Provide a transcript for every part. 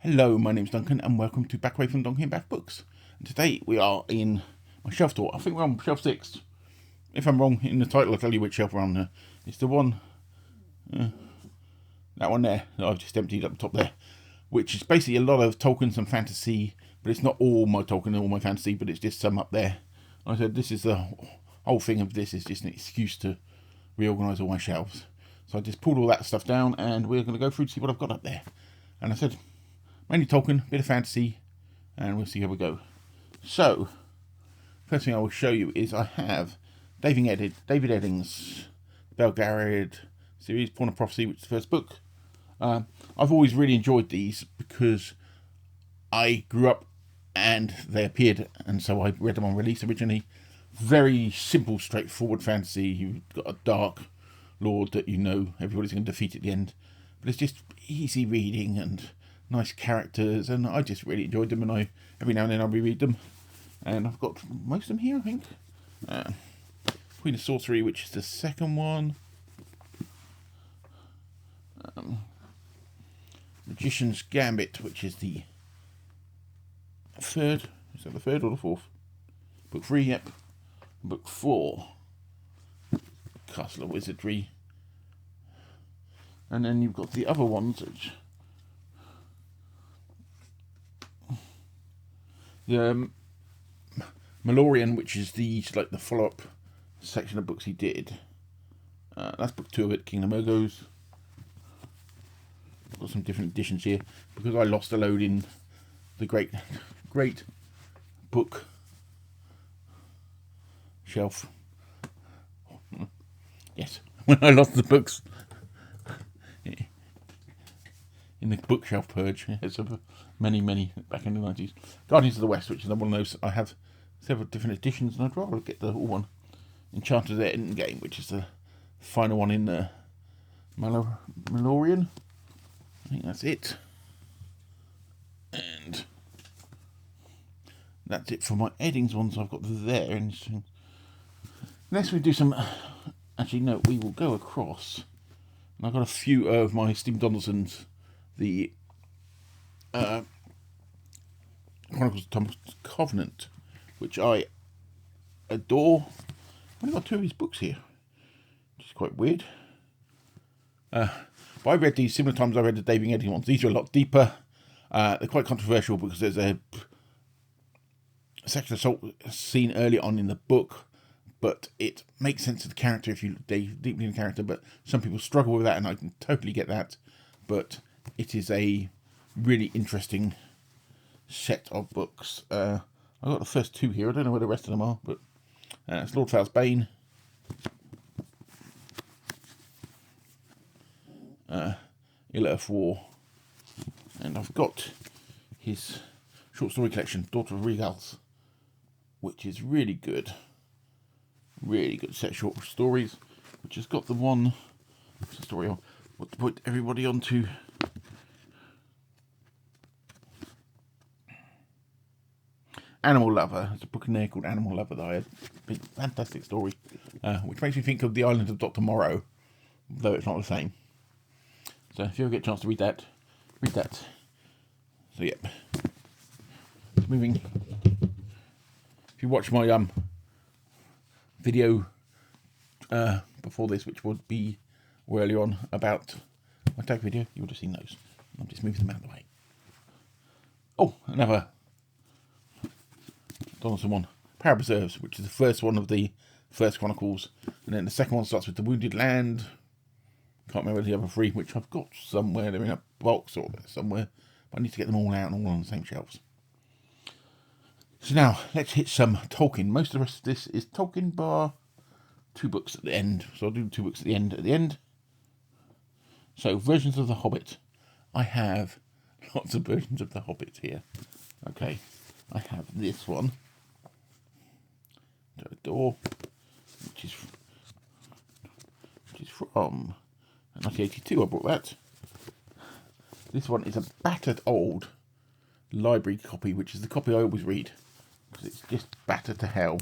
Hello, my name's Duncan and welcome to Back Away from Donkey and Bath Books. And today we are in my shelf tour. I think we're on shelf 6. If I'm wrong in the title, I'll tell you which shelf we're on. It's the one, that one there, that I've just emptied up the top there, which is basically a lot of Tolkien, some fantasy, but it's not all my Tolkien and all my fantasy, but it's just some up there. Like I said, this is the whole thing of this is just an excuse to reorganise all my shelves. So I just pulled all that stuff down and we're going to go through to see what I've got up there. And I said, mainly Tolkien, bit of fantasy, and we'll see how we go. So, first thing I will show you is I have David Eddings' Belgariad series, Pawn of Prophecy, which is the first book. I've always really enjoyed these because I grew up and they appeared, and so I read them on release originally. Very simple, straightforward fantasy. You've got a dark lord that you know everybody's going to defeat at the end, but it's just easy reading and nice characters, and I just really enjoyed them, and I every now and then I'll reread them, and I've got most of them here, I think. Queen of Sorcery, which is the second one. Magician's Gambit, which is the third. Is that the third or the fourth? Book 3, yep. Book 4. Castle of Wizardry. And then you've got the other ones, which the Malorian, which is the follow-up section of books he did. That's book 2 of it, Kingdom Ergos. Got some different editions here because I lost a load in the great book shelf. Yes, when I lost the books in the bookshelf purge. It's many back in the 90s. Guardians of the West, which is one of those. I have several different editions, and I'd rather get the whole one. Enchanted Endgame, which is the final one in the Malorian. I think that's it. And that's it for my Eddings ones I've got there. And next we do some. Actually, no, we will go across. And I've got a few of my Stephen Donaldson's, the Chronicles of Thomas Covenant, which I adore. I've only got 2 of his books here, which is quite weird. But I read these similar times I read the David Eddings ones. These are a lot deeper. They're quite controversial because there's a sexual assault scene early on in the book, but it makes sense to the character if you dive deeply in the character. But some people struggle with that, and I can totally get that. But it is a really interesting set of books. I've got the first 2 here. I don't know where the rest of them are, but it's Lord Fail's Bane. Ill Earth War. And I've got his short story collection, Daughter of Regals, which is really good. Really good set of short stories, which has got the one story on what to put everybody onto. Animal Lover. There's a book in there called Animal Lover that I had. Big, fantastic story, which makes me think of The Island of Dr. Moreau, though it's not the same. So if you ever get a chance to read that, read that. So yep. Moving. If you watch my video before this, which would be earlier on about my tag video, you would have seen those. I'm just moving them out of the way. Oh, another Donaldson one, Power Preserves, which is the first one of the first Chronicles, and then the second one starts with The Wounded Land. Can't remember the other 3, which I've got somewhere. They're in a box or somewhere, but I need to get them all out and all on the same shelves. So now let's hit some Tolkien. Most of the rest of this is Tolkien bar 2 books at the end. So I'll do 2 books at the end. So versions of The Hobbit. I have lots of versions of The Hobbit here. Okay, I have this one. To adore, which is from 1982. I bought that. This one is a battered old library copy, which is the copy I always read because it's just battered to hell.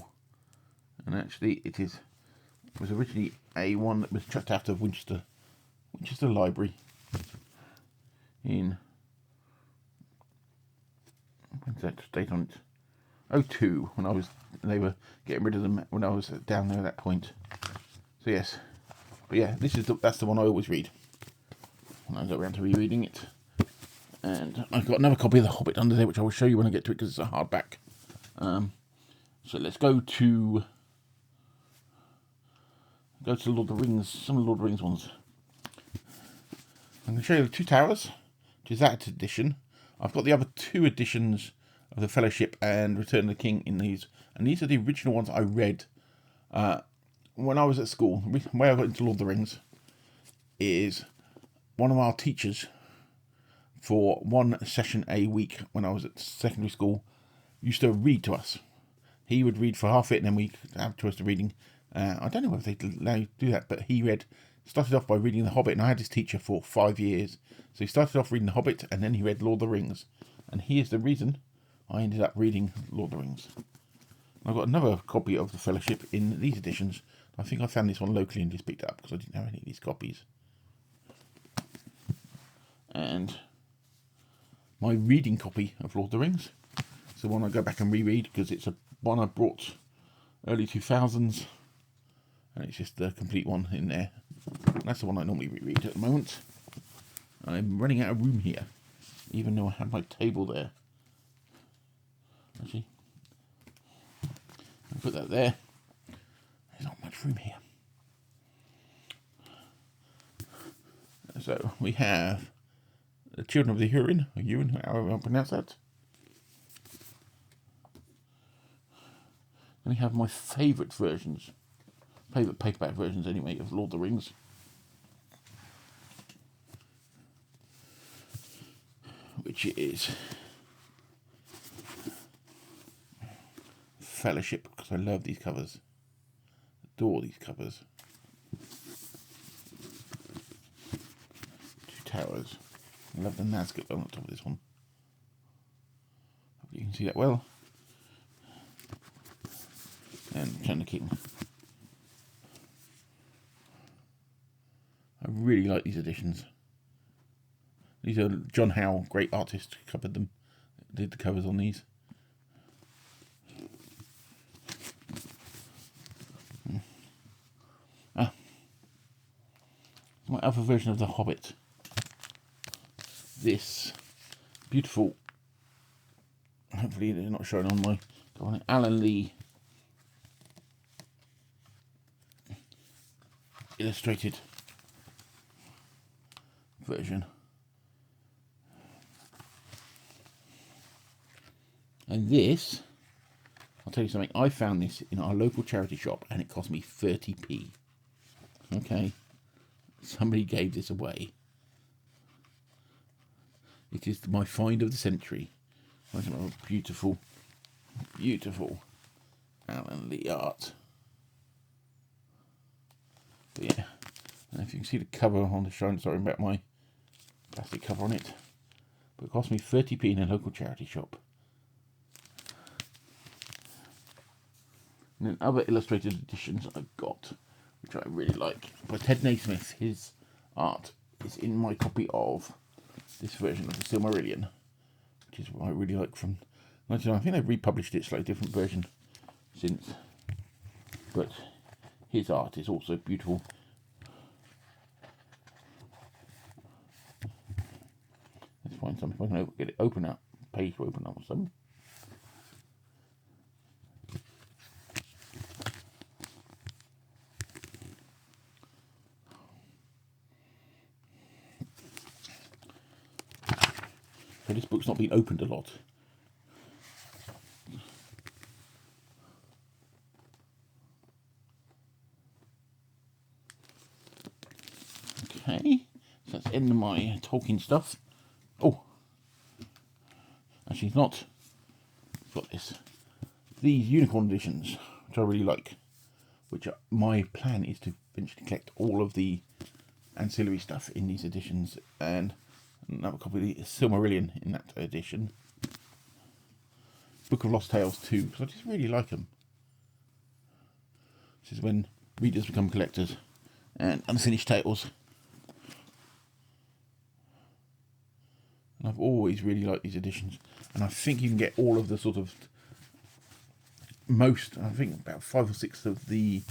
And actually, it was originally a one that was chucked out of Winchester Library in When's that date on it? 02, when they were getting rid of them when I was down there at that point. So yes, but yeah, that's the one I always read when I go around to rereading it. And I've got another copy of The Hobbit under there, which I will show you when I get to it because it's a hardback. So let's go to Lord of the Rings, some of the Lord of the Rings ones. I'm going to show you the Two Towers, which is that edition. I've got the other two editions of The Fellowship and Return of the King in these, and these are the original ones I read when I was at school. The way I got into Lord of the Rings is one of our teachers, for one session a week when I was at secondary school, used to read to us. He would read for half it, and then we have to us to reading. I don't know whether they allow you to do that, but he started off by reading The Hobbit, and I had this teacher for 5 years. So he started off reading The Hobbit, and then he read Lord of the Rings. And here's the reason I ended up reading Lord of the Rings. I've got another copy of The Fellowship in these editions. I think I found this one locally and just picked it up because I didn't have any of these copies. And my reading copy of Lord of the Rings. It's the one I go back and reread because it's a one I brought early 2000s. And it's just the complete one in there. That's the one I normally reread at the moment. I'm running out of room here, even though I have my table there. Actually, I'll put that there. There's not much room here. So we have The Children of the Hurin, or Hurin, however I pronounce that. And we have my favourite paperback versions anyway, of Lord of the Rings. Which is Fellowship, because I love these covers. Adore these covers. Two Towers. I love the Nazgûl on the top of this one. Hope you can see that well. And Return of the King. I really like these editions. These are John Howe, great artist, covered them. Did the covers on these. My other version of The Hobbit. This beautiful, hopefully they're not showing on my Alan Lee illustrated version. And this, I'll tell you something, I found this in our local charity shop and it cost me 30p. Okay, somebody gave this away. It is my find of the century. Beautiful, beautiful Alan Lee art. But yeah, and if you can see the cover on the show, sorry about my plastic cover on it, but it cost me 30p in a local charity shop. And then other illustrated editions I've got, which I really like, by Ted Naismith. His art is in my copy of this version of the Silmarillion, which is what I really like from 1999. I think they've republished it, slightly different version since, but his art is also beautiful. Let's find something. If I can get it open up, page to open up or something. So this book's not been opened a lot. Okay, so that's the end of my Tolkien stuff. Oh, actually it's not. I've got this. These unicorn editions, which I really like. Which my plan is to eventually collect all of the ancillary stuff in these editions, and another copy of the Silmarillion in that edition. Book of Lost Tales too, because I just really like them. This is when readers become collectors. And Unfinished Tales. And I've always really liked these editions, and I think you can get all of the sort of I think about 5 or 6 of the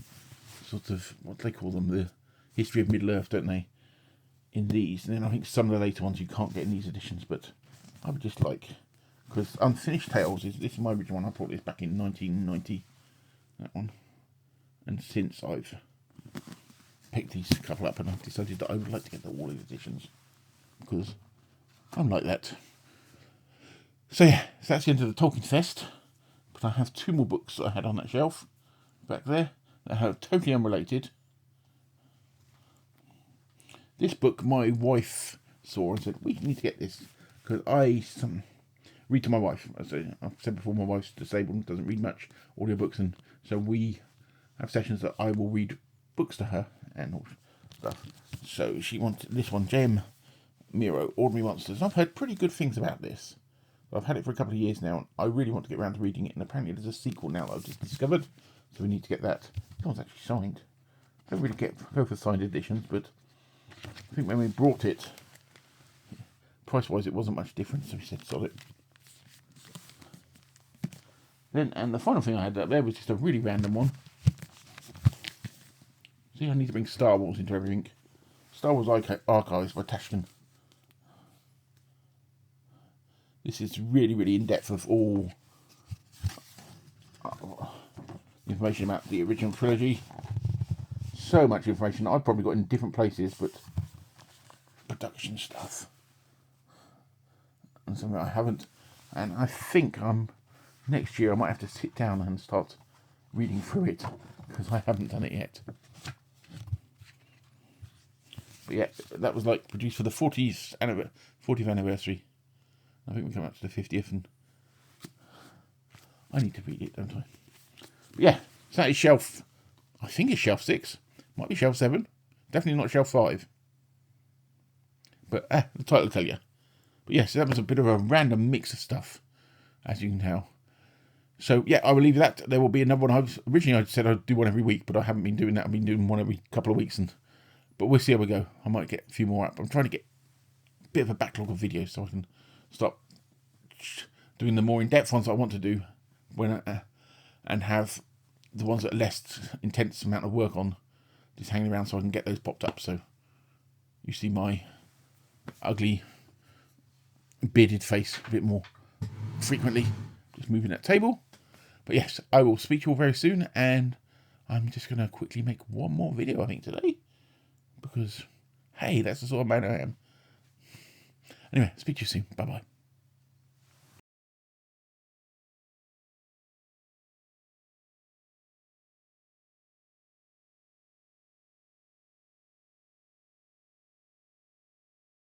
sort of, what do they call them, the history of Middle Earth, don't they, in these. And then I think some of the later ones you can't get in these editions, but I would just like, because Unfinished Tales, this is my original one, I bought this back in 1990, that one, and since I've picked these couple up and I've decided that I would like to get all these editions, because I'm like that. So yeah, so that's the end of the Tolkien Fest. But I have 2 more books that I had on that shelf back there that are totally unrelated. This book my wife saw and said, we need to get this, because I read to my wife. As I've said before, my wife's disabled and doesn't read much audiobooks, and so we have sessions that I will read books to her and all stuff. So she wanted this one, J.M. Miro, Ordinary Monsters. I've heard pretty good things about this. I've had it for a couple of years now, and I really want to get around to reading it, and apparently there's a sequel now that I've just discovered, so we need to get that. That one's actually signed. I don't really go for signed editions, but I think when we brought it, price-wise it wasn't much different, so we said solid. Then, and the final thing I had up there was just a really random one. See, I need to bring Star Wars into everything. Star Wars Archives by Tashkin. This is really, really in-depth of all information about the original trilogy. So much information I've probably got in different places, but production stuff. And something I haven't. And I think next year I might have to sit down and start reading through it, because I haven't done it yet. But yeah, that was like produced for the 40th anniversary. I think we come up to the 50th, and I need to read it, don't I? But yeah, so that is shelf, I think it's shelf 6. Might be shelf 7. Definitely not shelf 5. But the title will tell you. But yes, that was a bit of a random mix of stuff, as you can tell. So yeah, I will leave that. There will be another one. Originally I said I'd do one every week, but I haven't been doing that. I've been doing one every couple of weeks, but we'll see how we go. I might get a few more up. I'm trying to get a bit of a backlog of videos so I can start doing the more in-depth ones I want to do and have the ones that are less intense amount of work on just hanging around, so I can get those popped up, so you see my ugly bearded face a bit more frequently, just moving that table. But yes, I will speak to you all very soon, and I'm just going to quickly make one more video, I think, today, because hey, that's the sort of man I am. Anyway, speak to you soon. Bye bye.